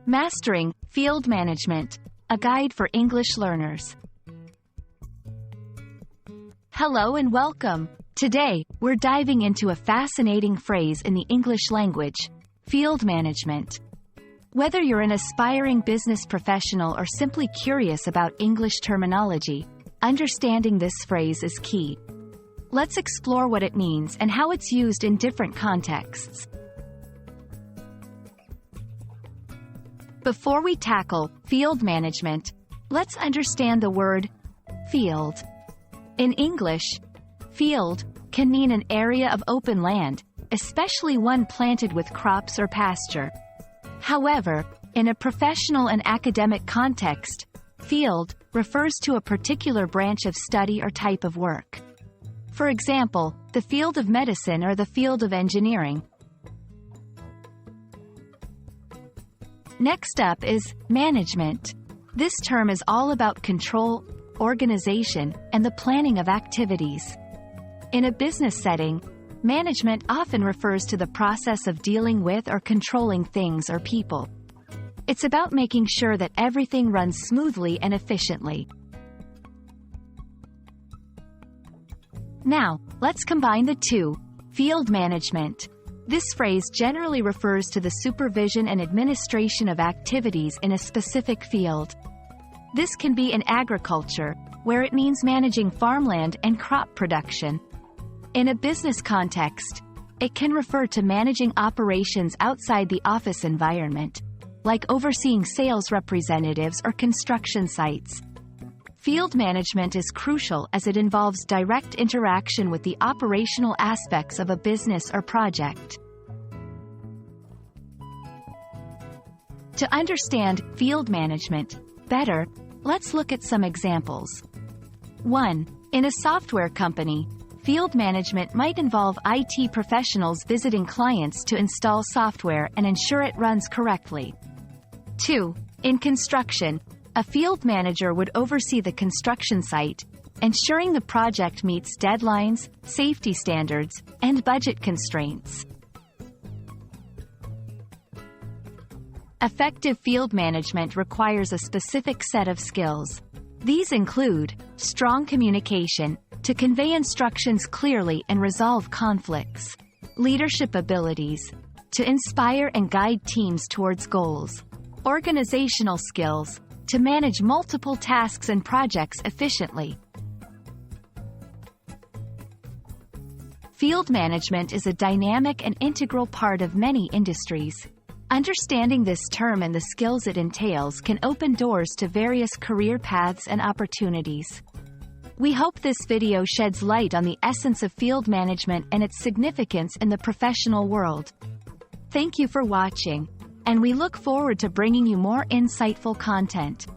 Mastering Field Management, a guide for English learners. Hello and welcome. Today, we're diving into a fascinating phrase in the English language, field management. Whether you're an aspiring business professional or simply curious about English terminology, understanding this phrase is key. Let's explore what it means and how it's used in different contexts. Before we tackle field management, let's understand the word field. In English, field can mean an area of open land, especially one planted with crops or pasture. However, in a professional and academic context, field refers to a particular branch of study or type of work. For example, the field of medicine or the field of engineering. Next up is management. This term is all about control, organization, and the planning of activities. In a business setting, management often refers to the process of dealing with or controlling things or people. It's about making sure that everything runs smoothly and efficiently. Now, let's combine the two. Field management. This phrase generally refers to the supervision and administration of activities in a specific field. This can be in agriculture, where it means managing farmland and crop production. In a business context, it can refer to managing operations outside the office environment, like overseeing sales representatives or construction sites. Field management is crucial as it involves direct interaction with the operational aspects of a business or project. To understand field management better, let's look at some examples. 1. In a software company, field management might involve IT professionals visiting clients to install software and ensure it runs correctly. 2. In construction, a field manager would oversee the construction site, ensuring the project meets deadlines, safety standards, and budget constraints. Effective field management requires a specific set of skills. These include strong communication, to convey instructions clearly and resolve conflicts; leadership abilities, to inspire and guide teams towards goals; organizational skills, to manage multiple tasks and projects efficiently. Field management is a dynamic and integral part of many industries. Understanding this term and the skills it entails can open doors to various career paths and opportunities. We hope this video sheds light on the essence of field management and its significance in the professional world. Thank you for watching, and we look forward to bringing you more insightful content.